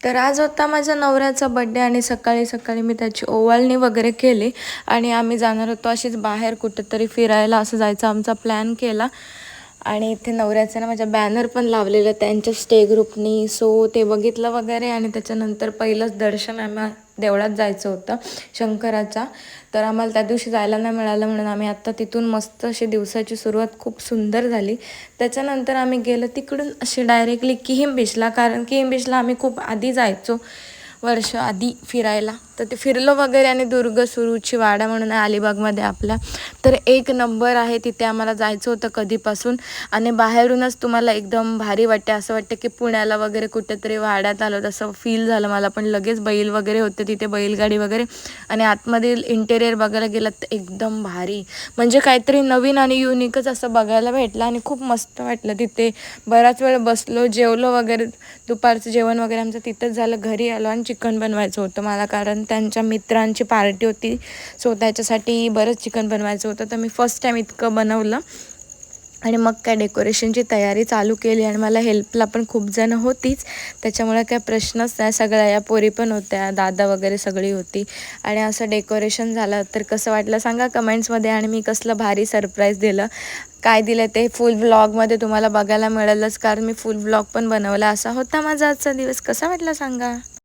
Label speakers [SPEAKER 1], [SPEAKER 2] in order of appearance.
[SPEAKER 1] तर आज होता माझ्या नवऱ्याचा बड्डे आणि सकाळी सकाळी मी त्याची ओवाळणी वगैरे केली आणि आम्ही जाणार होतो अशीच बाहेर कुठेतरी फिरायला असं जायचा आमचा प्लॅन केला. आणि इथे नवऱ्याचं ना माझ्या बॅनर पण लावलेलं त्यांच्या स्टे ग्रुपनी, सो ते बघितलं वगैरे. आणि त्याच्यानंतर पहिलंच दर्शन आम्हाला देवळात जायचं होतं शंकराचा, तर आम्हाला त्या दिवशी जायला नाही मिळालं म्हणून आम्ही आत्ता तिथून मस्त अशी दिवसाची सुरुवात खूप सुंदर झाली. त्याच्यानंतर आम्ही गेलो तिकडून अशी डायरेक्टली किहीम बीचला, कारण किहीम बीचला आम्ही खूप आधी जायचो वर्ष आधी फिरायला, तर ते फिरलो वगैरे. आणि दुर्ग सुरुची वाडा म्हणून आहे अलिबागमध्ये आपला, तर एक नंबर आहे, तिथे आम्हाला जायचं होतं कधीपासून. आणि बाहेरूनच तुम्हाला एकदम भारी वाटते, असं वाटतं की पुण्याला वगैरे कुठेतरी वाड्यात आलो तसं फील झालं मला. पण लगेच बैल वगैरे होते तिथे, बैलगाडी वगैरे. आणि आतमध्ये इंटेरियर बघायला गेलं तर एकदम भारी, म्हणजे काहीतरी नवीन आणि युनिकच असं बघायला भेटलं. आणि खूप मस्त वाटलं तिथे. बराच वेळ बसलो, जेवलो वगैरे, दुपारचं जेवण वगैरे आमचं तिथंच झालं. घरी आलो आणि चिकन बनवायचं होतं मला, कारण त्यांच्या मित्रांची पार्टी होती, सो त्याच्यासाठी बरंच चिकन बनवायचं होतं. तर मी फर्स्ट टाईम इतकं बनवलं. आणि मग काय डेकोरेशनची तयारी चालू केली. आणि मला हेल्पला पण खूप जण होतीच, त्याच्यामुळे काय प्रश्नच नाही. सगळ्या या पोरी पण होत्या, दादा वगैरे सगळी होती. आणि असं डेकोरेशन झालं. तर कसं वाटलं सांगा कमेंट्समध्ये. आणि मी कसलं भारी सरप्राईज दिलं, काय दिलं ते फुल व्लॉगमध्ये तुम्हाला बघायला मिळेलच, कारण मी फुल व्लॉग पण बनवला. असा होता माझा आजचा दिवस. कसा वाटला सांगा.